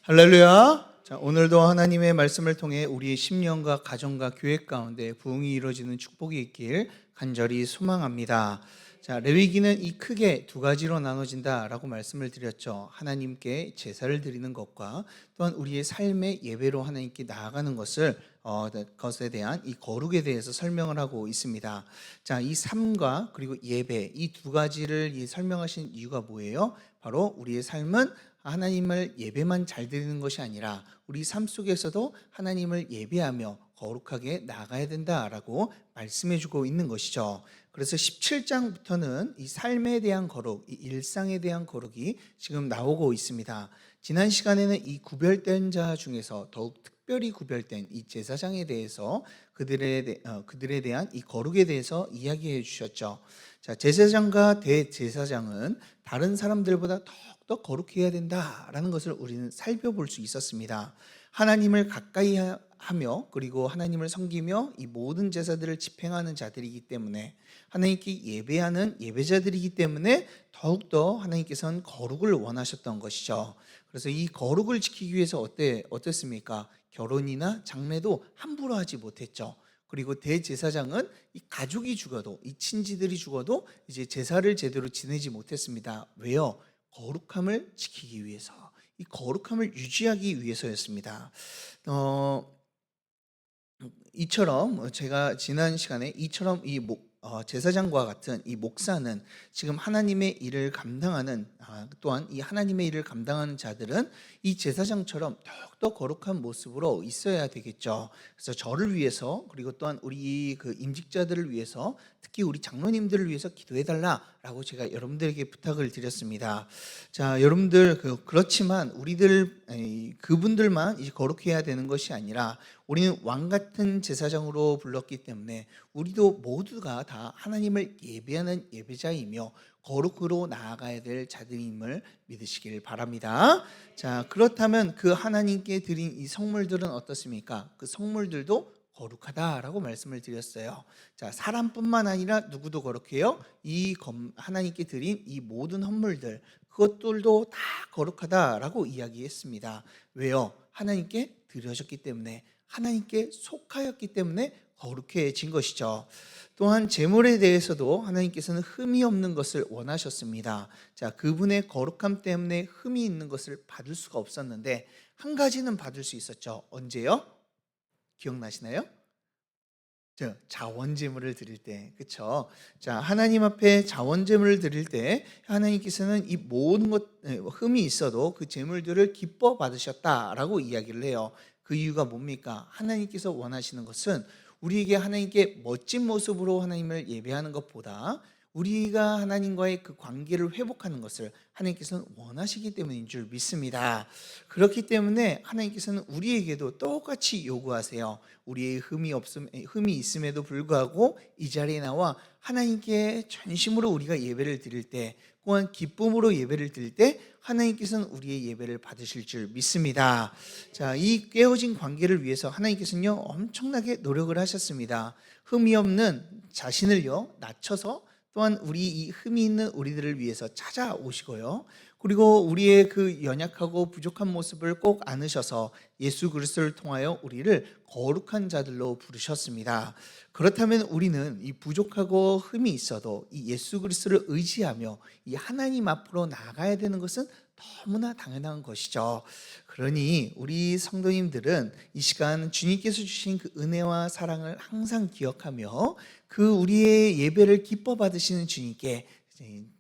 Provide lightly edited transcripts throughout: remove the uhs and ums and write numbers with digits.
할렐루야. 자, 오늘도 하나님의 말씀을 통해 우리의 심령과 가정과 교회 가운데 부흥이 이루어지는 축복이 있길 간절히 소망합니다. 자, 레위기는 이 크게 두 가지로 나눠진다라고 말씀을 드렸죠. 하나님께 제사를 드리는 것과 또한 우리의 삶의 예배로 하나님께 나아가는 것에 대한 이 거룩에 대해서 설명을 하고 있습니다. 자, 이 삶과 그리고 예배 이 두 가지를 설명하신 이유가 뭐예요? 바로 우리의 삶은 하나님을 예배만 잘 드리는 것이 아니라 우리 삶 속에서도 하나님을 예배하며 거룩하게 나아가야 된다라고 말씀해 주고 있는 것이죠. 그래서 17장부터는 이 삶에 대한 거룩, 이 일상에 대한 거룩이 지금 나오고 있습니다. 지난 시간에는 이 구별된 자 중에서 더욱 특별히 구별된 이 제사장에 대해서 그들에 대한 이 거룩에 대해서 이야기해 주셨죠. 자, 제사장과 대제사장은 다른 사람들보다 더욱더 거룩해야 된다라는 것을 우리는 살펴볼 수 있었습니다. 하나님을 가까이 하며 그리고 하나님을 섬기며 이 모든 제사들을 집행하는 자들이기 때문에 하나님께 예배하는 예배자들이기 때문에 더욱더 하나님께서는 거룩을 원하셨던 것이죠. 그래서 이 거룩을 지키기 위해서 어땠습니까? 결혼이나 장례도 함부로 하지 못했죠. 그리고 대제사장은 이 가족이 죽어도 이 친지들이 죽어도 이제 제사를 제대로 지내지 못했습니다. 왜요? 거룩함을 지키기 위해서, 이 거룩함을 유지하기 위해서였습니다. 이처럼 제가 지난 시간에 이처럼 제사장과 같은 이 목사는 지금 하나님의 일을 감당하는 또한 이 하나님의 일을 감당하는 자들은 이 제사장처럼 더욱더 거룩한 모습으로 있어야 되겠죠. 그래서 저를 위해서 그리고 또한 우리 그 임직자들을 위해서 특히 우리 장로님들을 위해서 기도해 달라라고 제가 여러분들에게 부탁을 드렸습니다. 자, 여러분들 그렇지만 그분들만 이제 거룩해야 되는 것이 아니라 우리는 왕 같은 제사장으로 불렀기 때문에 우리도 모두가 다 하나님을 예배하는 예배자이며 거룩으로 나아가야 될 자들임을 믿으시길 바랍니다. 자, 그렇다면 그 하나님께 드린 이 성물들은 어떻습니까? 그 성물들도 거룩하다라고 말씀을 드렸어요. 자, 사람뿐만 아니라 누구도 거룩해요. 하나님께 드린 이 모든 헌물들 그것들도 다 거룩하다라고 이야기했습니다. 왜요? 하나님께 드려졌기 때문에, 하나님께 속하였기 때문에 거룩해진 것이죠. 또한 제물에 대해서도 하나님께서는 흠이 없는 것을 원하셨습니다. 자, 그분의 거룩함 때문에 흠이 있는 것을 받을 수가 없었는데 한 가지는 받을 수 있었죠. 언제요? 기억나시나요? 자원제물을 드릴 때, 그렇죠? 자, 하나님 앞에 자원제물을 드릴 때 하나님께서는 이 모든 흠이 있어도 그 제물들을 기뻐 받으셨다라고 이야기를 해요. 그 이유가 뭡니까? 하나님께서 원하시는 것은 우리에게 하나님께 멋진 모습으로 하나님을 예배하는 것보다 우리가 하나님과의 그 관계를 회복하는 것을 하나님께서는 원하시기 때문인 줄 믿습니다. 그렇기 때문에 하나님께서는 우리에게도 똑같이 요구하세요. 우리의 흠이 있음에도 불구하고 이 자리에 나와 하나님께 전심으로 우리가 예배를 드릴 때, 또한 기쁨으로 예배를 드릴 때 하나님께서는 우리의 예배를 받으실 줄 믿습니다. 자, 이 깨어진 관계를 위해서 하나님께서는요 엄청나게 노력을 하셨습니다. 흠이 없는 자신을요 낮춰서 또한 이 흠이 있는 우리들을 위해서 찾아오시고요. 그리고 우리의 그 연약하고 부족한 모습을 꼭 안으셔서 예수 그리스도를 통하여 우리를 거룩한 자들로 부르셨습니다. 그렇다면 우리는 이 부족하고 흠이 있어도 이 예수 그리스도를 의지하며 이 하나님 앞으로 나가야 되는 것은 너무나 당연한 것이죠. 그러니 우리 성도님들은 이 시간 주님께서 주신 그 은혜와 사랑을 항상 기억하며 그 우리의 예배를 기뻐 받으시는 주님께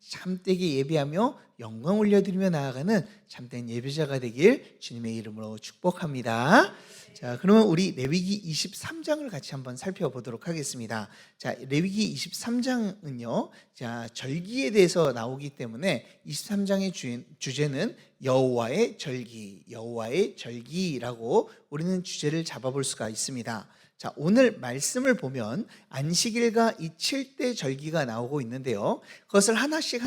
참되게 예배하며 영광 올려드리며 나아가는 참된 예배자가 되길 주님의 이름으로 축복합니다. 자, 그러면 우리 레위기 23장을 같이 한번 살펴보도록 하겠습니다. 자, 레위기 23장은요, 자, 절기에 대해서 나오기 때문에 23장의 주제는 여호와의 절기라고 우리는 주제를 잡아볼 수가 있습니다. 자, 오늘 말씀을 보면 안식일과 이 7대 절기가 나오고 있는데요, 그것을 하나씩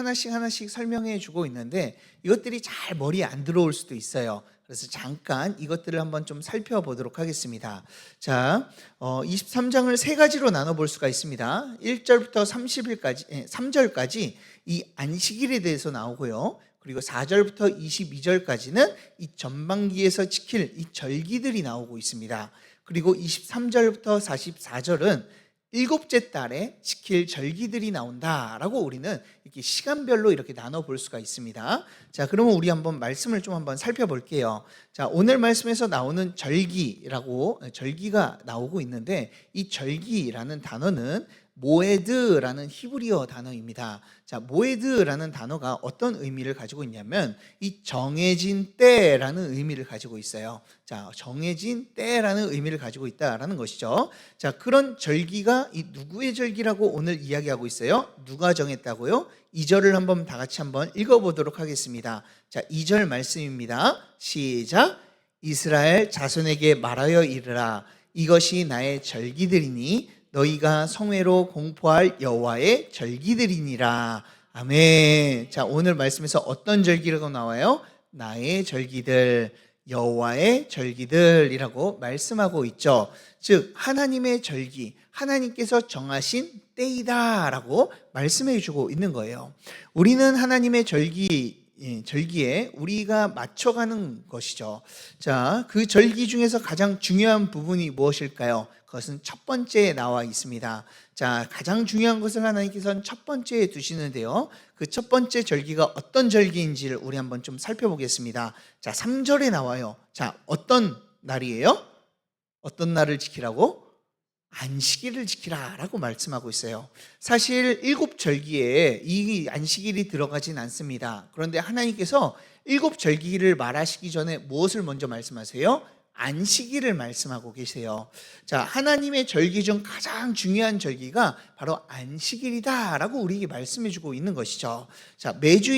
설명해 주고 있는데 이것들이 잘 머리에 안 들어올 수도 있어요. 그래서 잠깐 이것들을 한번 좀 살펴보도록 하겠습니다. 자, 23장을 세 가지로 나눠볼 수가 있습니다. 1절부터 3절까지 이 안식일에 대해서 나오고요, 그리고 4절부터 22절까지는 이 전반기에서 지킬 이 절기들이 나오고 있습니다. 그리고 23절부터 44절은 일곱째 달에 지킬 절기들이 나온다라고 우리는 이렇게 시간별로 이렇게 나눠 볼 수가 있습니다. 자, 그러면 우리 한번 말씀을 좀 한번 살펴볼게요. 자, 오늘 말씀에서 나오는 절기가 나오고 있는데, 이 절기라는 단어는 모에드라는 히브리어 단어입니다. 자, 모에드라는 단어가 어떤 의미를 가지고 있냐면 이 정해진 때라는 의미를 가지고 있어요. 자, 정해진 때라는 의미를 가지고 있다라는 것이죠. 자, 그런 절기가 이 누구의 절기라고 오늘 이야기하고 있어요? 누가 정했다고요? 2절을 한번 다 같이 한번 읽어보도록 하겠습니다. 자, 2절 말씀입니다. 시작. 이스라엘 자손에게 말하여 이르라. 이것이 나의 절기들이니 너희가 성회로 공포할 여호와의 절기들이니라. 아멘. 자, 오늘 말씀에서 어떤 절기라고 나와요? 나의 절기들, 여호와의 절기들이라고 말씀하고 있죠. 즉 하나님의 절기, 하나님께서 정하신 때이다라고 말씀해 주고 있는 거예요. 우리는 하나님의 절기에 우리가 맞춰가는 것이죠. 자, 그 절기 중에서 가장 중요한 부분이 무엇일까요? 그것은 첫 번째에 나와 있습니다. 자, 가장 중요한 것을 하나님께서는 첫 번째에 두시는데요, 그 첫 번째 절기가 어떤 절기인지를 우리 한번 좀 살펴보겠습니다. 자, 3절에 나와요. 자, 어떤 날이에요? 어떤 날을 지키라고? 안식일을 지키라라고 말씀하고 있어요. 사실 7절기에 이 안식일이 들어가진 않습니다. 그런데 하나님께서 7절기를 말하시기 전에 무엇을 먼저 말씀하세요? 안식일을 말씀하고 계세요. 자, 하나님의 절기 중 가장 중요한 절기가 바로 안식일이다라고 우리에게 말씀해 주고 있는 것이죠. 자, 매주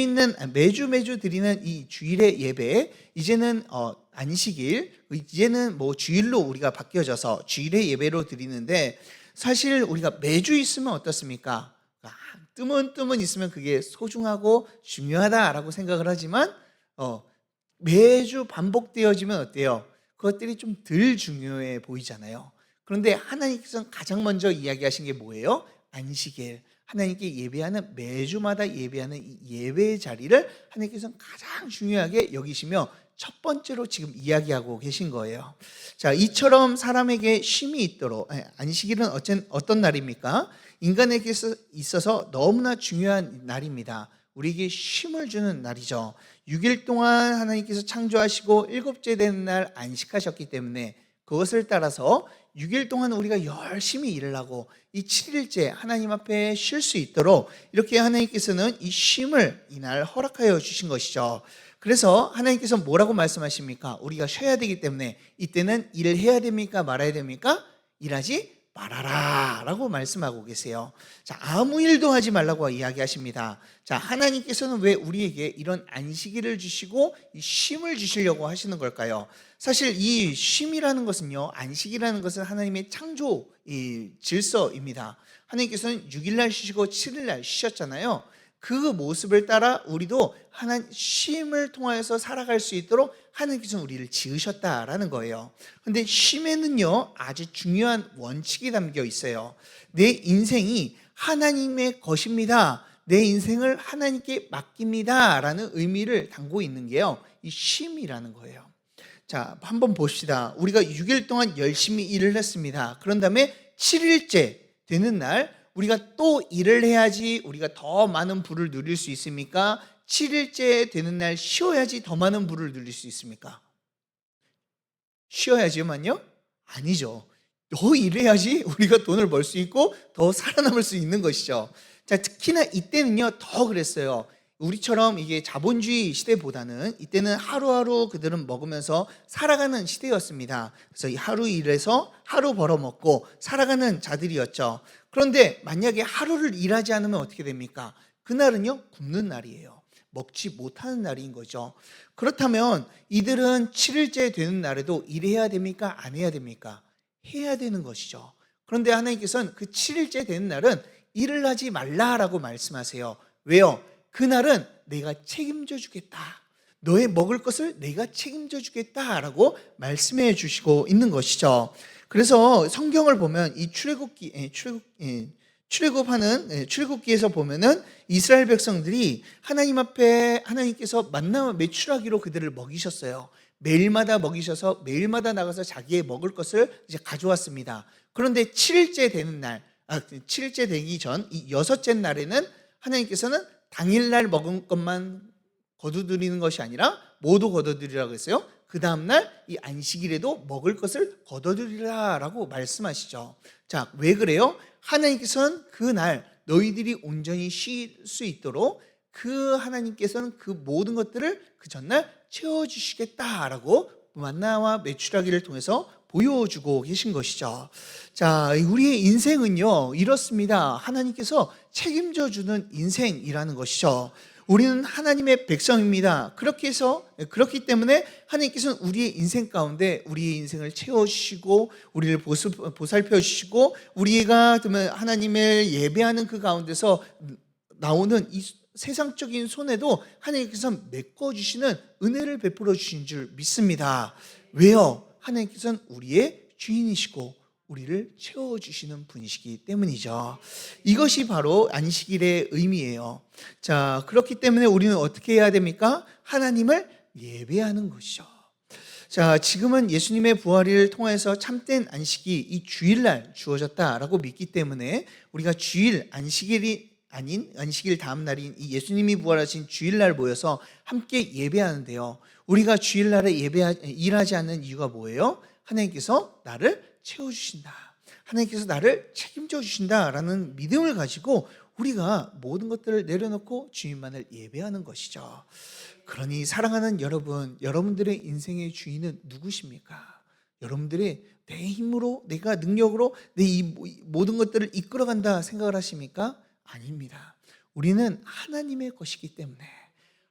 드리는 이 주일의 예배, 이제는 안식일, 이제는 주일로 우리가 바뀌어져서 주일의 예배로 드리는데, 사실 우리가 매주 있으면 어떻습니까? 뜨문 있으면 그게 소중하고 중요하다라고 생각을 하지만 매주 반복되어지면 어때요? 그것들이 좀 덜 중요해 보이잖아요. 그런데 하나님께서는 가장 먼저 이야기하신 게 뭐예요? 안식일. 하나님께 예배하는, 매주마다 예배하는 이 예배의 자리를 하나님께서는 가장 중요하게 여기시며 첫 번째로 지금 이야기하고 계신 거예요. 자, 이처럼 사람에게 쉼이 있도록, 안식일은 어떤 날입니까? 인간에게 있어서 너무나 중요한 날입니다. 우리에게 쉼을 주는 날이죠. 6일 동안 하나님께서 창조하시고 7째 되는 날 안식하셨기 때문에 그것을 따라서 6일 동안 우리가 열심히 일을 하고 이 7일째 하나님 앞에 쉴 수 있도록 이렇게 하나님께서는 이 쉼을 이날 허락하여 주신 것이죠. 그래서 하나님께서 뭐라고 말씀하십니까? 우리가 쉬어야 되기 때문에 이때는 일을 해야 됩니까? 말아야 됩니까? 일하지 말아라 라고 말씀하고 계세요. 자, 아무 일도 하지 말라고 이야기하십니다. 자, 하나님께서는 왜 우리에게 이런 안식일을 주시고 이 쉼을 주시려고 하시는 걸까요? 사실 이 쉼이라는 것은요, 안식이라는 것은 하나님의 창조 질서입니다. 하나님께서는 6일날 쉬시고 7일날 쉬셨잖아요. 그 모습을 따라 우리도 하나님 쉼을 통하여서 살아갈 수 있도록 하나님께서 우리를 지으셨다라는 거예요. 그런데 쉼에는요, 아주 중요한 원칙이 담겨 있어요. 내 인생이 하나님의 것입니다. 내 인생을 하나님께 맡깁니다 라는 의미를 담고 있는 게요, 이 쉼이라는 거예요. 자, 한번 봅시다. 우리가 6일 동안 열심히 일을 했습니다. 그런 다음에 7일째 되는 날 우리가 또 일을 해야지 우리가 더 많은 부를 누릴 수 있습니까? 7일째 되는 날 쉬어야지 더 많은 부를 누릴 수 있습니까? 쉬어야지만요? 아니죠. 더 일해야지 우리가 돈을 벌 수 있고 더 살아남을 수 있는 것이죠. 자, 특히나 이때는요 더 그랬어요. 우리처럼 이게 자본주의 시대보다는 이때는 하루하루 그들은 먹으면서 살아가는 시대였습니다. 그래서 이 하루 일해서 하루 벌어먹고 살아가는 자들이었죠. 그런데 만약에 하루를 일하지 않으면 어떻게 됩니까? 그날은요 굶는 날이에요. 먹지 못하는 날인 거죠. 그렇다면 이들은 7일째 되는 날에도 일해야 됩니까? 안 해야 됩니까? 해야 되는 것이죠. 그런데 하나님께서는 그 7일째 되는 날은 일을 하지 말라라고 말씀하세요. 왜요? 그날은 내가 책임져 주겠다. 너의 먹을 것을 내가 책임져 주겠다라고 말씀해 주시고 있는 것이죠. 그래서 성경을 보면 이 출애굽기에서 보면은 이스라엘 백성들이 하나님 앞에 하나님께서 만나와 메추라기로 그들을 먹이셨어요. 매일마다 먹이셔서 매일마다 나가서 자기의 먹을 것을 이제 가져왔습니다. 그런데 7일째 되는 날, 7일째 되기 전 이 여섯째 날에는 하나님께서는 당일날 먹은 것만 거두드리는 것이 아니라 모두 거두드리라고 했어요. 그 다음날 이 안식일에도 먹을 것을 거두드리라라고 말씀하시죠. 자, 왜 그래요? 하나님께서는 그날 너희들이 온전히 쉴 수 있도록 그 하나님께서는 그 모든 것들을 그 전날 채워주시겠다라고 만나와 메추라기를 통해서 보여주고 계신 것이죠. 자, 우리의 인생은요 이렇습니다. 하나님께서 책임져 주는 인생이라는 것이죠. 우리는 하나님의 백성입니다. 그렇기 때문에 하나님께서는 우리의 인생 가운데 우리의 인생을 채워주시고 우리를 보살펴 주시고 우리가 하나님을 예배하는 그 가운데서 나오는 이 세상적인 손해도 하나님께서 메꿔주시는 은혜를 베풀어 주신 줄 믿습니다. 왜요? 하나님께서는 우리의 주인이시고 우리를 채워주시는 분이시기 때문이죠. 이것이 바로 안식일의 의미예요. 자, 그렇기 때문에 우리는 어떻게 해야 됩니까? 하나님을 예배하는 것이죠. 자, 지금은 예수님의 부활을 통해서 참된 안식이 이 주일날 주어졌다라고 믿기 때문에 우리가 주일 안식일이 아닌 안식일 다음 날인 이 예수님이 부활하신 주일날 모여서 함께 예배하는데요. 우리가 주일날에 일하지 않는 이유가 뭐예요? 하나님께서 나를 채워주신다. 하나님께서 나를 책임져 주신다라는 믿음을 가지고 우리가 모든 것들을 내려놓고 주님만을 예배하는 것이죠. 그러니 사랑하는 여러분, 여러분들의 인생의 주인은 누구십니까? 여러분들이 내 힘으로, 내가 능력으로 내 이 모든 것들을 이끌어간다 생각을 하십니까? 아닙니다. 우리는 하나님의 것이기 때문에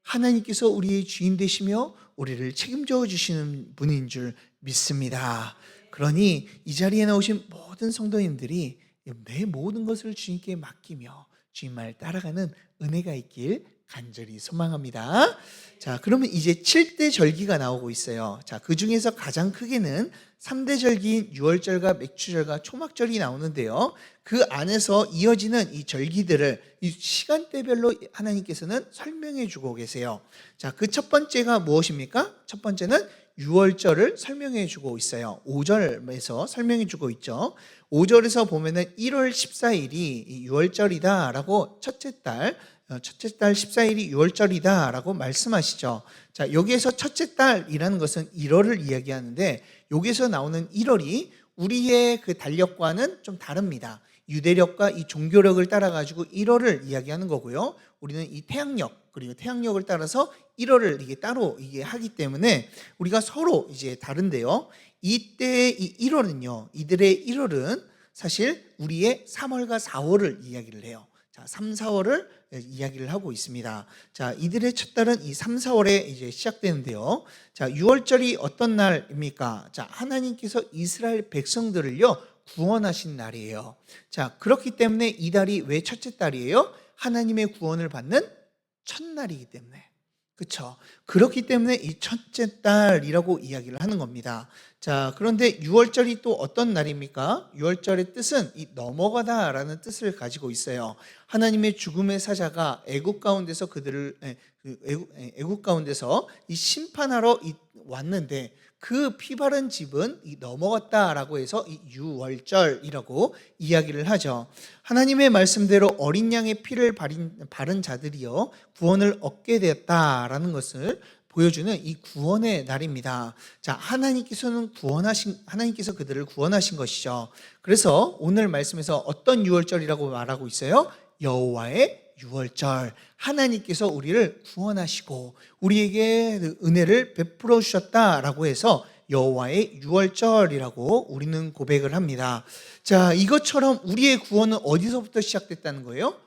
하나님께서 우리의 주인 되시며 우리를 책임져 주시는 분인 줄 믿습니다. 그러니 이 자리에 나오신 모든 성도님들이 내 모든 것을 주님께 맡기며 주님 말 따라가는 은혜가 있길 간절히 소망합니다. 자, 그러면 이제 7대 절기가 나오고 있어요. 자, 그 중에서 가장 크게는 3대 절기인 유월절과 맥주절과 초막절이 나오는데요. 그 안에서 이어지는 이 절기들을 이 시간대별로 하나님께서는 설명해 주고 계세요. 자, 그 첫 번째가 무엇입니까? 첫 번째는 유월절을 설명해 주고 있어요. 5절에서 설명해 주고 있죠. 5절에서 보면은 1월 14일이 유월절이다라고 첫째 달 14일이 유월절이다라고 말씀하시죠. 자, 여기에서 첫째 달이라는 것은 1월을 이야기하는데 여기서 나오는 1월이 우리의 그 달력과는 좀 다릅니다. 유대력과 이 종교력을 따라 가지고 1월을 이야기하는 거고요. 우리는 이 태양력 그리고 태양력을 따라서 1월을 이게 따로 이게 하기 때문에 우리가 서로 이제 다른데요. 이때 이 1월은요. 이들의 1월은 사실 우리의 3월과 4월을 이야기를 해요. 자, 3, 4월을 이야기를 하고 있습니다. 자, 이들의 첫 달은 이 3, 4월에 이제 시작되는데요. 자, 6월절이 어떤 날입니까? 자, 하나님께서 이스라엘 백성들을요 구원하신 날이에요. 자, 그렇기 때문에 이 달이 왜 첫째 달이에요? 하나님의 구원을 받는 첫날이기 때문에. 그렇죠? 그렇기 때문에 이 첫째 달이라고 이야기를 하는 겁니다. 자, 그런데 유월절이 또 어떤 날입니까? 유월절의 뜻은 이 넘어가다라는 뜻을 가지고 있어요. 하나님의 죽음의 사자가 애국 가운데서 애국 가운데서 이 심판하러 왔는데 그 피 바른 집은 이 넘어갔다라고 해서 이 유월절이라고 이야기를 하죠. 하나님의 말씀대로 어린 양의 피를 바른 자들이요 구원을 얻게 되었다라는 것을 보여주는 이 구원의 날입니다. 자, 하나님께서 그들을 구원하신 것이죠. 그래서 오늘 말씀에서 어떤 유월절이라고 말하고 있어요? 여호와의 유월절. 하나님께서 우리를 구원하시고 우리에게 은혜를 베풀어 주셨다라고 해서 여호와의 유월절이라고 우리는 고백을 합니다. 자, 이것처럼 우리의 구원은 어디서부터 시작됐다는 거예요?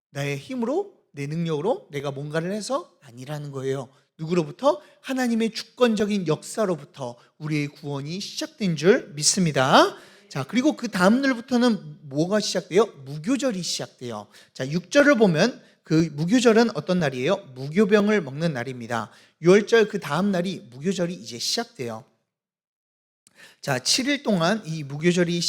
나의 힘으로, 내 능력으로 내가 뭔가를 해서 아니라는 거예요. 누구로부터? 하나님의 주권적인 역사로부터 우리의 구원이 시작된 줄 믿습니다. 자, 그리고 그 다음 날부터는 뭐가 시작돼요? 무교절이 시작돼요. 자, 6절을 보면 그 무교절은 어떤 날이에요? 무교병을 먹는 날입니다. 6월절 그 다음 날이 무교절이 이제 시작돼요. 자, 7일 동안 이 무교절이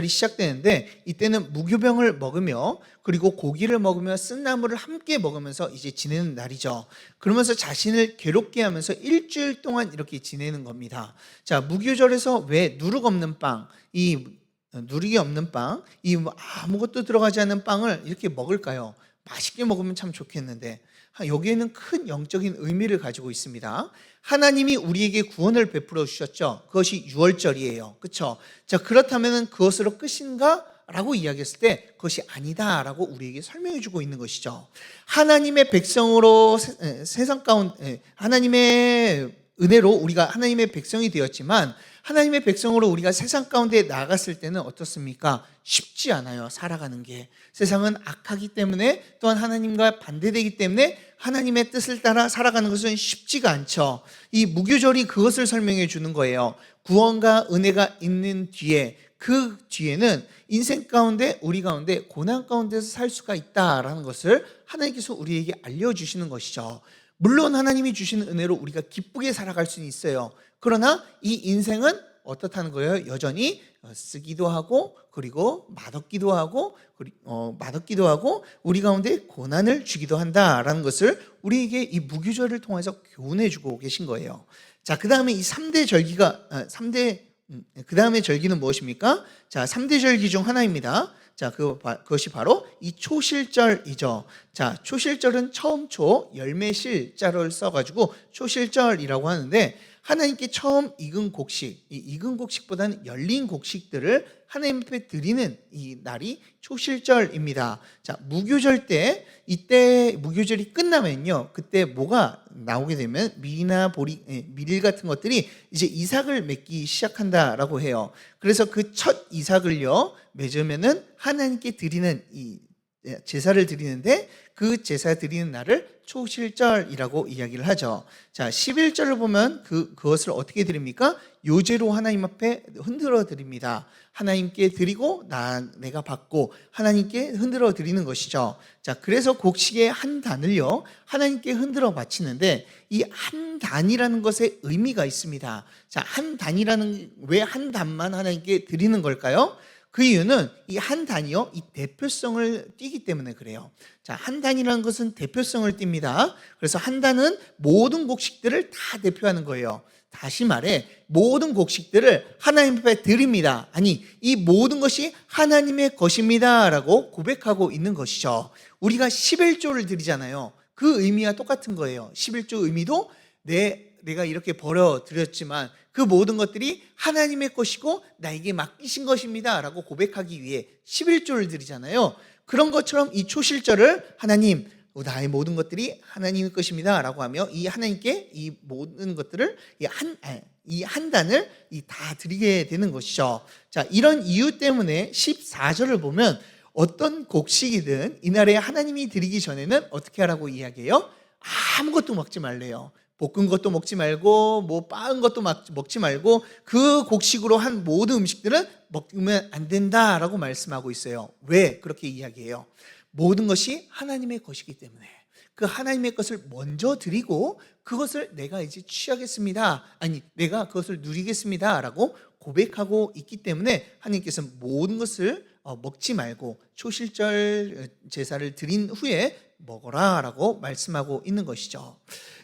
시작되는데 이때는 무교병을 먹으며 그리고 고기를 먹으며 쓴나물을 함께 먹으면서 이제 지내는 날이죠. 그러면서 자신을 괴롭게 하면서 일주일 동안 이렇게 지내는 겁니다. 자, 무교절에서 왜 누룩 없는 빵, 이 누룩이 없는 빵, 이 아무것도 들어가지 않는 빵을 이렇게 먹을까요? 맛있게 먹으면 참 좋겠는데 여기에는 큰 영적인 의미를 가지고 있습니다. 하나님이 우리에게 구원을 베풀어 주셨죠. 그것이 유월절이에요. 그렇죠? 자, 그렇다면 그것으로 끝인가? 라고 이야기했을 때 그것이 아니다 라고 우리에게 설명해 주고 있는 것이죠. 하나님의 백성으로 세상 가운데 하나님의 은혜로 우리가 하나님의 백성이 되었지만 하나님의 백성으로 우리가 세상 가운데 나아갔을 때는 어떻습니까? 쉽지 않아요. 살아가는 게. 세상은 악하기 때문에 또한 하나님과 반대되기 때문에 하나님의 뜻을 따라 살아가는 것은 쉽지가 않죠. 이 무교절이 그것을 설명해 주는 거예요. 구원과 은혜가 있는 뒤에 그 뒤에는 인생 가운데 우리 가운데 고난 가운데서 살 수가 있다라는 것을 하나님께서 우리에게 알려주시는 것이죠. 물론 하나님이 주시는 은혜로 우리가 기쁘게 살아갈 수는 있어요. 그러나 이 인생은 어떻다는 거예요? 여전히 쓰기도 하고 그리고 맛없기도 하고 우리 가운데 고난을 주기도 한다라는 것을 우리에게 이 무교절을 통해서 교훈해 주고 계신 거예요. 자, 그다음에 이 3대 절기가 그다음에 절기는 무엇입니까? 자, 3대 절기 중 하나입니다. 자, 그것이 바로 이 초실절이죠. 자, 초실절은 처음 열매 실자를 써가지고 초실절이라고 하는데 하나님께 처음 익은 곡식, 이 익은 곡식보다는 열린 곡식들을 하나님 앞에 드리는 이 날이 초실절입니다. 자, 무교절 때 이때 무교절이 끝나면요, 그때 뭐가 나오게 되면 밀이나 밀 같은 것들이 이제 이삭을 맺기 시작한다라고 해요. 그래서 그 첫 이삭을요 맺으면은 하나님께 드리는 이 제사를 드리는데 그 제사 드리는 날을 초실절이라고 이야기를 하죠. 자, 11절을 보면 그것을 어떻게 드립니까? 요제로 하나님 앞에 흔들어 드립니다. 하나님께 드리고 내가 받고 하나님께 흔들어 드리는 것이죠. 자, 그래서 곡식의 한 단을요 하나님께 흔들어 바치는데 이 한 단이라는 것에 의미가 있습니다. 자, 한 단이라는 왜 한 단만 하나님께 드리는 걸까요? 그 이유는 이 한 단이요, 이 대표성을 띠기 때문에 그래요. 자, 한 단이라는 것은 대표성을 띱니다. 그래서 한 단은 모든 곡식들을 다 대표하는 거예요. 다시 말해 모든 곡식들을 하나님 앞에 드립니다. 아니, 이 모든 것이 하나님의 것입니다 라고 고백하고 있는 것이죠. 우리가 11조를 드리잖아요. 그 의미와 똑같은 거예요. 11조 의미도 내가 이렇게 벌어드렸지만 그 모든 것들이 하나님의 것이고 나에게 맡기신 것입니다 라고 고백하기 위해 11조를 드리잖아요. 그런 것처럼 이 초실절을 하나님, 나의 모든 것들이 하나님의 것입니다 라고 하며 이 하나님께 이 모든 것들을 이 한 단을 다 드리게 되는 것이죠. 자, 이런 이유 때문에 14절을 보면 어떤 곡식이든 이날에 하나님이 드리기 전에는 어떻게 하라고 이야기해요? 아무것도 먹지 말래요. 볶은 것도 먹지 말고 빻은 것도 먹지 말고 그 곡식으로 한 모든 음식들은 먹으면 안 된다라고 말씀하고 있어요. 왜 그렇게 이야기해요? 모든 것이 하나님의 것이기 때문에 그 하나님의 것을 먼저 드리고 그것을 내가 이제 취하겠습니다. 아니, 내가 그것을 누리겠습니다 라고 고백하고 있기 때문에 하나님께서 모든 것을 먹지 말고 초실절 제사를 드린 후에 먹어라 라고 말씀하고 있는 것이죠.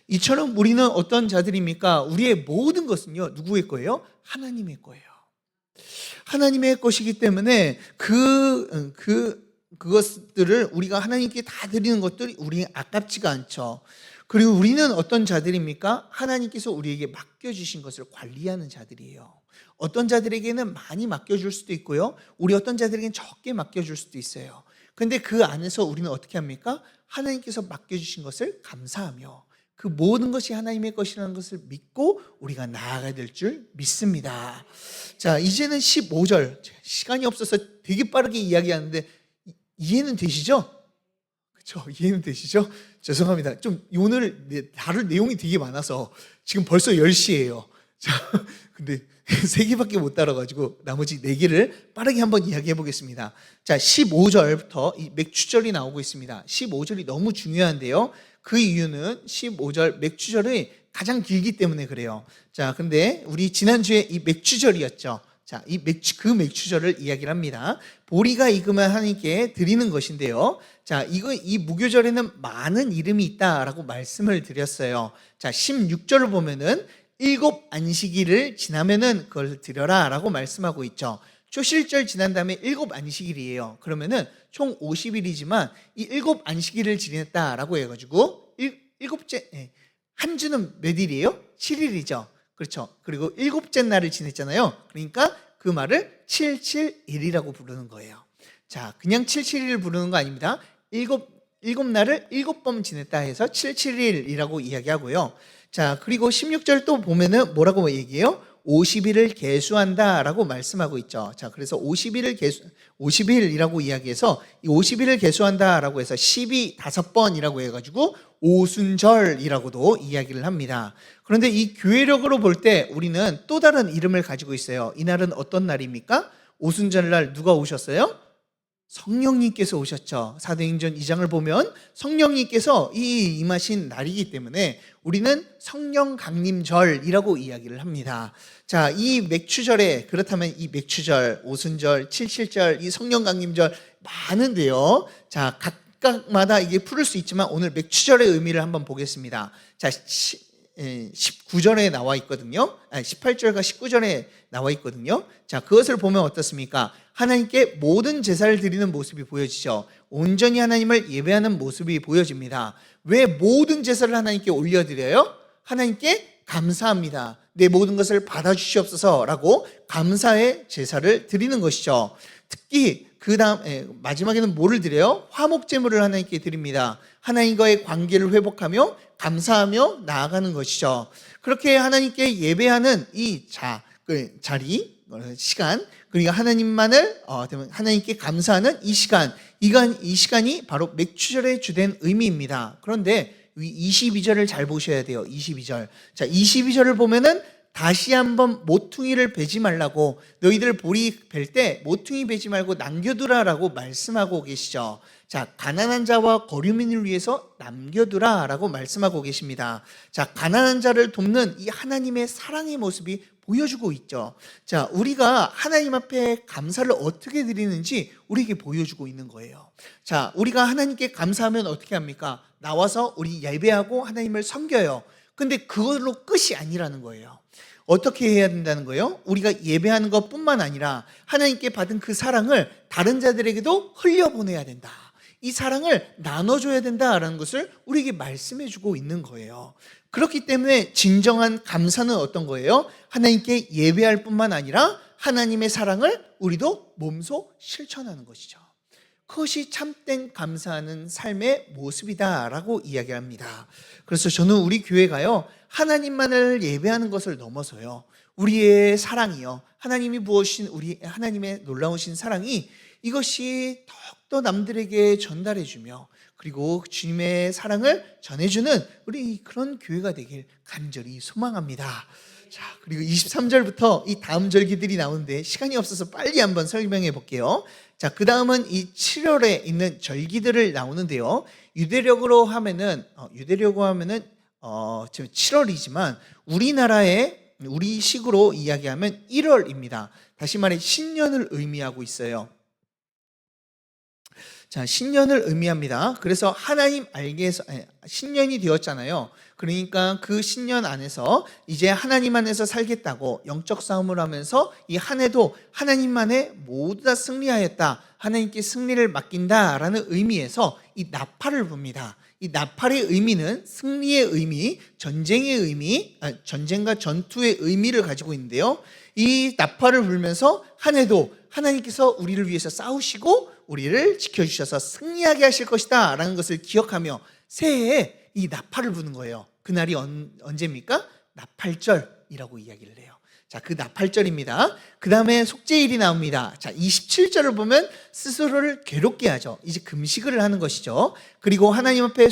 이처럼 우리는 어떤 자들입니까? 우리의 모든 것은요 누구의 거예요? 하나님의 거예요. 하나님의 것이기 때문에 그것들을 우리가 하나님께 다 드리는 것들이 우리는 아깝지가 않죠. 그리고 우리는 어떤 자들입니까? 하나님께서 우리에게 맡겨주신 것을 관리하는 자들이에요. 어떤 자들에게는 많이 맡겨줄 수도 있고요, 우리 어떤 자들에게는 적게 맡겨줄 수도 있어요. 그런데 그 안에서 우리는 어떻게 합니까? 하나님께서 맡겨주신 것을 감사하며 그 모든 것이 하나님의 것이라는 것을 믿고 우리가 나아가야 될 줄 믿습니다. 자, 이제는 15절, 시간이 없어서 되게 빠르게 이야기하는데 이해는 되시죠? 그렇죠? 이해는 되시죠? 죄송합니다. 좀 오늘 다룰 내용이 되게 많아서 지금 벌써 10시예요. 자, 근데 3개밖에 못 따라가지고 나머지 4개를 빠르게 한번 이야기해 보겠습니다. 자, 15절부터 이 맥추절이 나오고 있습니다. 15절이 너무 중요한데요. 그 이유는 15절 맥추절의 가장 길기 때문에 그래요. 자, 근데 우리 지난주에 이 맥추절이었죠. 자, 그 맥추절을 이야기를 합니다. 보리가 익으면 하나님께 드리는 것인데요. 자, 이 무교절에는 많은 이름이 있다라고 말씀을 드렸어요. 자, 16절을 보면은 7 안식일을 지나면은 그걸 드려라 라고 말씀하고 있죠. 초실절 지난 다음에 7 안식일이에요. 그러면은 총 50일이지만 이 7 안식일을 지냈다라고 해가지고 일곱째, 한 주는 몇 일이에요? 7일이죠. 그렇죠. 그리고 7째 날을 지냈잖아요. 그러니까 그 말을 771이라고 부르는 거예요. 자, 그냥 771을 부르는 거 아닙니다. 7날을 7번 지냈다 해서 771이라고 이야기하고요. 자, 그리고 16절 또 보면은 뭐라고 얘기해요? 50일을 계수한다 라고 말씀하고 있죠. 자, 그래서 50일이라고 이야기해서 이 50일을 계수한다 라고 해서 5번이라고 해가지고 오순절이라고도 이야기를 합니다. 그런데 이 교회력으로 볼 때 우리는 또 다른 이름을 가지고 있어요. 이날은 어떤 날입니까? 오순절날 누가 오셨어요? 성령님께서 오셨죠. 사도행전 2장을 보면 성령님께서 임하신 날이기 때문에 우리는 성령 강림절이라고 이야기를 합니다. 자, 이 맥추절에 그렇다면 이 맥추절, 오순절, 칠칠절, 이 성령 강림절 많은데요. 자, 각각마다 이게 풀을 수 있지만 오늘 맥추절의 의미를 한번 보겠습니다. 자, 19절에 나와 있거든요. 18절과 19절에 나와 있거든요. 자, 그것을 보면 어떻습니까? 하나님께 모든 제사를 드리는 모습이 보여지죠. 온전히 하나님을 예배하는 모습이 보여집니다. 왜 모든 제사를 하나님께 올려드려요? 하나님께 감사합니다. 내 모든 것을 받아주시옵소서라고 감사의 제사를 드리는 것이죠. 특히 그 다음 마지막에는 뭐를 드려요? 화목제물을 하나님께 드립니다. 하나님과의 관계를 회복하며 감사하며 나아가는 것이죠. 그렇게 하나님께 예배하는 이 자리, 시간, 그러니까 하나님께 감사하는 이 시간이 바로 맥추절의 주된 의미입니다. 그런데 22절을 잘 보셔야 돼요. 22절. 자, 22절을 보면은 다시 한번 모퉁이를 베지 말라고, 너희들 보리 벨 때 모퉁이 베지 말고 남겨두라라고 말씀하고 계시죠. 자, 가난한 자와 거류민을 위해서 남겨두라라고 말씀하고 계십니다. 자, 가난한 자를 돕는 이 하나님의 사랑의 모습이 보여주고 있죠. 자, 우리가 하나님 앞에 감사를 어떻게 드리는지 우리에게 보여주고 있는 거예요. 자, 우리가 하나님께 감사하면 어떻게 합니까? 나와서 우리 예배하고 하나님을 섬겨요. 근데 그걸로 끝이 아니라는 거예요. 어떻게 해야 된다는 거예요? 우리가 예배하는 것뿐만 아니라 하나님께 받은 그 사랑을 다른 자들에게도 흘려보내야 된다. 이 사랑을 나눠줘야 된다라는 것을 우리에게 말씀해주고 있는 거예요. 그렇기 때문에 진정한 감사는 어떤 거예요? 하나님께 예배할 뿐만 아니라 하나님의 사랑을 우리도 몸소 실천하는 것이죠. 그것이 참된 감사하는 삶의 모습이다라고 이야기합니다. 그래서 저는 우리 교회가요, 하나님만을 예배하는 것을 넘어서요, 우리의 사랑이요, 하나님이 부어주신 우리 하나님의 놀라우신 사랑이 이것이 더욱더 남들에게 전달해주며 그리고 주님의 사랑을 전해주는 우리 그런 교회가 되길 간절히 소망합니다. 자, 그리고 23절부터 이 다음 절기들이 나오는데 시간이 없어서 빨리 한번 설명해 볼게요. 자, 그 다음은 이 7월에 있는 절기들을 나오는데요. 유대력으로 하면은 지금 7월이지만 우리식으로 이야기하면 1월입니다. 다시 말해 신년을 의미하고 있어요. 자, 신년을 의미합니다. 그래서 하나님 알게서 신년이 되었잖아요. 그러니까 그 신년 안에서 이제 하나님 안에서 살겠다고 영적 싸움을 하면서 이 한 해도 하나님만에 모두 다 승리하였다, 하나님께 승리를 맡긴다라는 의미에서 이 나팔을 붑니다. 이 나팔의 의미는 승리의 의미, 전쟁의 의미, 전쟁과 전투의 의미를 가지고 있는데요. 이 나팔을 불면서 한 해도 하나님께서 우리를 위해서 싸우시고 우리를 지켜주셔서 승리하게 하실 것이다 라는 것을 기억하며 새해에 이 나팔을 부는 거예요. 그날이 언제입니까? 나팔절이라고 이야기를 해요. 자, 그 나팔절입니다. 그 다음에 속죄일이 나옵니다. 자, 27절을 보면 스스로를 괴롭게 하죠. 이제 금식을 하는 것이죠. 그리고 하나님 앞에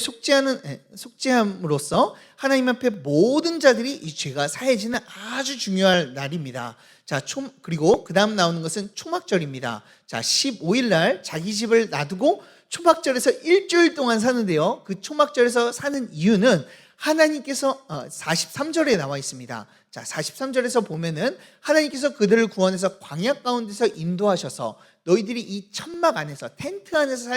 속죄함으로써 하나님 앞에 모든 자들이 이 죄가 사해지는 아주 중요한 날입니다. 자, 그리고 그 다음 나오는 것은 초막절입니다. 자, 15일 날 자기 집을 놔두고 초막절에서 일주일 동안 사는데요. 그 초막절에서 사는 이유는 하나님께서 43절에 나와 있습니다. 자, 43절에서 보면은 하나님께서 그들을 구원해서 광야 가운데서 인도하셔서 너희들이 이 천막 안에서 텐트 안에서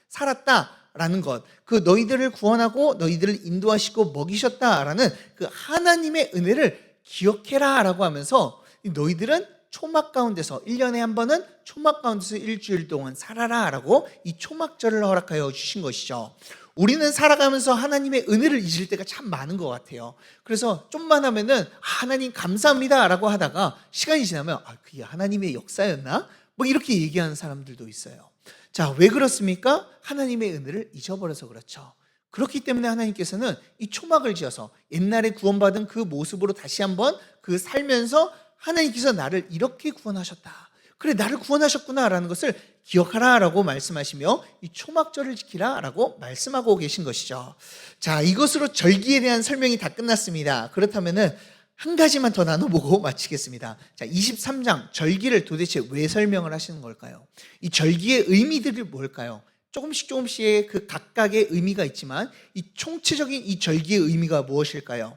살았다라는 것, 그 너희들을 구원하고 너희들을 인도하시고 먹이셨다라는 그 하나님의 은혜를 기억해라라고 하면서 너희들은 초막 가운데서 1년에 한 번은 초막 가운데서 일주일 동안 살아라라고 이 초막절을 허락하여 주신 것이죠. 우리는 살아가면서 하나님의 은혜를 잊을 때가 참 많은 것 같아요. 그래서 좀만 하면은 하나님 감사합니다라고 하다가 시간이 지나면 그게 하나님의 역사였나? 뭐 이렇게 얘기하는 사람들도 있어요. 자, 왜 그렇습니까? 하나님의 은혜를 잊어버려서 그렇죠. 그렇기 때문에 하나님께서는 이 초막을 지어서 옛날에 구원받은 그 모습으로 다시 한번 그 살면서 하나님께서 나를 이렇게 구원하셨다. 그래, 나를 구원하셨구나라는 것을 기억하라라고 말씀하시며 이 초막절을 지키라라고 말씀하고 계신 것이죠. 자, 이것으로 절기에 대한 설명이 다 끝났습니다. 그렇다면은 한 가지만 더 나눠보고 마치겠습니다. 자, 23장 절기를 도대체 왜 설명을 하시는 걸까요? 이 절기의 의미들이 뭘까요? 조금씩의 그 각각의 의미가 있지만 이 총체적인 이 절기의 의미가 무엇일까요?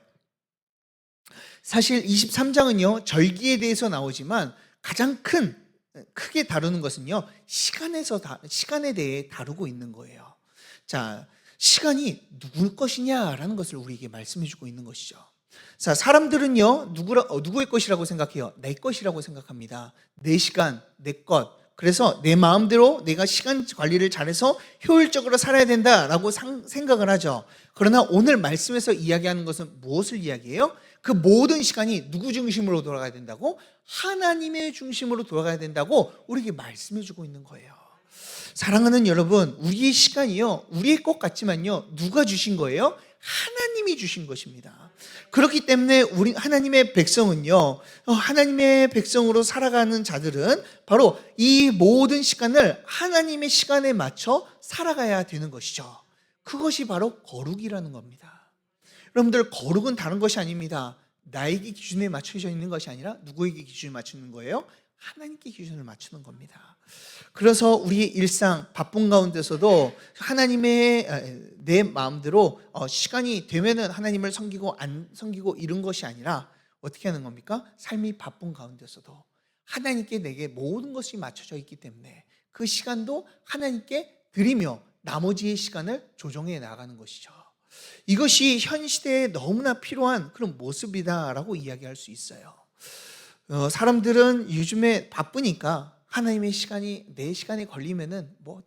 사실 23장은요 절기에 대해서 나오지만 가장 크게 다루는 것은요 시간에 대해 다루고 있는 거예요. 자, 시간이 누구의 것이냐라는 것을 우리에게 말씀해주고 있는 것이죠. 자, 사람들은요 누구의 것이라고 생각해요? 내 것이라고 생각합니다. 내 시간, 내 것. 그래서 내 마음대로 내가 시간 관리를 잘해서 효율적으로 살아야 된다라고 생각을 하죠. 그러나 오늘 말씀에서 이야기하는 것은 무엇을 이야기해요? 그 모든 시간이 누구 중심으로 돌아가야 된다고? 하나님의 중심으로 돌아가야 된다고 우리에게 말씀해 주고 있는 거예요. 사랑하는 여러분, 우리의 시간이요 우리의 것 같지만요 누가 주신 거예요? 하나님이 주신 것입니다. 그렇기 때문에 우리 하나님의 백성은요 하나님의 백성으로 살아가는 자들은 바로 이 모든 시간을 하나님의 시간에 맞춰 살아가야 되는 것이죠. 그것이 바로 거룩이라는 겁니다. 여러분들, 거룩은 다른 것이 아닙니다. 나에게 기준에 맞춰져 있는 것이 아니라 누구에게 기준을 맞추는 거예요? 하나님께 기준을 맞추는 겁니다. 그래서 우리의 일상 바쁜 가운데서도 하나님의 내 마음대로 시간이 되면은 하나님을 섬기고 안 섬기고 이런 것이 아니라 어떻게 하는 겁니까? 삶이 바쁜 가운데서도 하나님께 내게 모든 것이 맞춰져 있기 때문에 그 시간도 하나님께 드리며 나머지의 시간을 조정해 나가는 것이죠. 이것이 현 시대에 너무나 필요한 그런 모습이다라고 이야기할 수 있어요. 사람들은 요즘에 바쁘니까 하나님의 시간이 내 시간에 걸리면은 뭐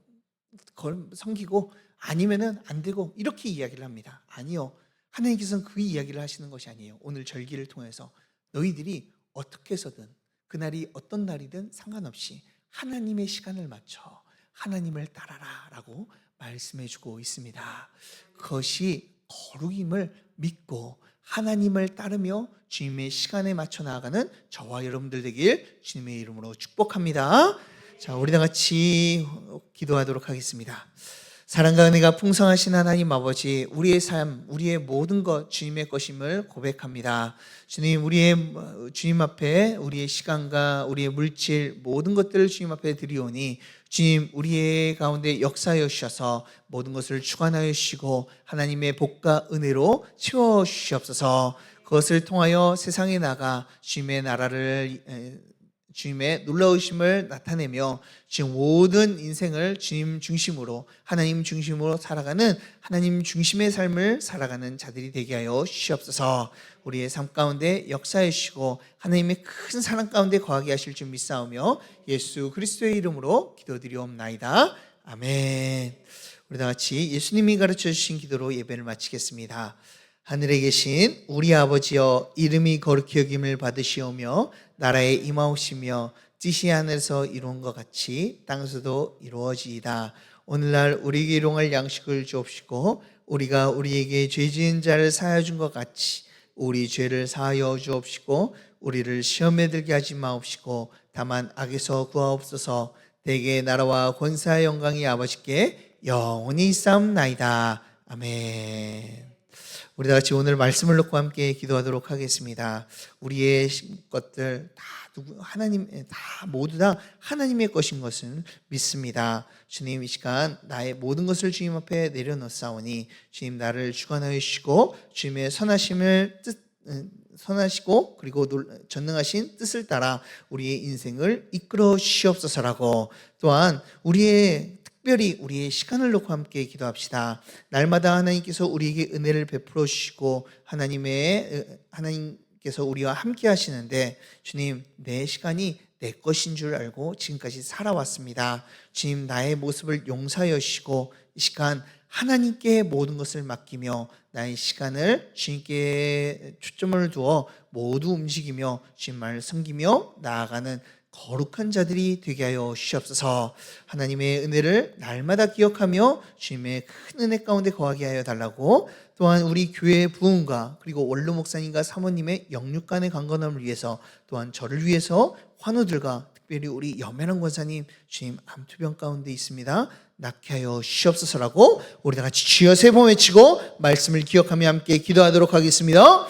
섬기고 아니면은 안 되고 이렇게 이야기를 합니다. 아니요, 하나님께서는 그 이야기를 하시는 것이 아니에요. 오늘 절기를 통해서 너희들이 어떻게 해서든 그날이 어떤 날이든 상관없이 하나님의 시간을 맞춰 하나님을 따라라라고 말씀해주고 있습니다. 그것이 거룩임을 믿고 하나님을 따르며 주님의 시간에 맞춰 나아가는 저와 여러분들 되길 주님의 이름으로 축복합니다. 자, 우리 다 같이 기도하도록 하겠습니다. 사랑과 은혜가 풍성하신 하나님 아버지, 우리의 삶, 우리의 모든 것 주님의 것임을 고백합니다. 주님 앞에 우리의 시간과 우리의 물질 모든 것들을 주님 앞에 드리오니 주님, 우리의 가운데 역사하여 주셔서 모든 것을 주관하여 주시고 하나님의 복과 은혜로 채워 주시옵소서. 그것을 통하여 세상에 나가 주님의 나라를 주님의 놀라우심을 나타내며 지금 모든 인생을 주님 중심으로 하나님 중심으로 살아가는 하나님 중심의 삶을 살아가는 자들이 되게 하여 주시옵소서. 우리의 삶 가운데 역사해 주시고 하나님의 큰 사랑 가운데 거하게 하실 줄 믿사오며 예수 그리스도의 이름으로 기도드리옵나이다. 아멘. 우리 다 같이 예수님이 가르쳐 주신 기도로 예배를 마치겠습니다. 하늘에 계신 우리 아버지여, 이름이 거룩히 여김을 받으시오며 나라에 임하옵시며 뜻이 하늘에서 이루은 것 같이 땅에서도 이루어지이다. 오늘날 우리에게 일용할 양식을 주옵시고 우리가 우리에게 죄 지은 자를 사하여 준 것 같이 우리 죄를 사하여 주옵시고 우리를 시험에 들게 하지 마옵시고 다만 악에서 구하옵소서. 대개 나라와 권세와 영광이 아버지께 영원히 있사옵나이다. 아멘. 우리 다 같이 오늘 말씀을 놓고 함께 기도하도록 하겠습니다. 우리의 것들 다 하나님 다 모두 다 하나님의 것인 것은 믿습니다. 주님, 이 시간 나의 모든 것을 주님 앞에 내려놓사오니 주님 나를 주관하여 주시고 주님의 선하시고 그리고 전능하신 뜻을 따라 우리의 인생을 이끌어 주시옵소서라고, 또한 특별히 우리의 시간을 놓고 함께 기도합시다. 날마다 하나님께서 우리에게 은혜를 베풀어 주시고 하나님께서 우리와 함께 하시는데, 주님, 내 시간이 내 것인 줄 알고 지금까지 살아왔습니다. 주님, 나의 모습을 용서하여 주시고 이 시간 하나님께 모든 것을 맡기며 나의 시간을 주님께 초점을 두어 모두 움직이며 주님만을 섬기며 나아가는 거룩한 자들이 되게 하여 주시옵소서. 하나님의 은혜를 날마다 기억하며 주님의 큰 은혜 가운데 거하게 하여 달라고, 또한 우리 교회의 부흥과 그리고 원로 목사님과 사모님의 영육간의 강건함을 위해서, 또한 저를 위해서 환우들과 특별히 우리 염혜란 권사님 주님 암투병 가운데 있습니다. 낫게 하여 주시옵소서라고 우리 다 같이 주여 세 번 외치고 말씀을 기억하며 함께 기도하도록 하겠습니다.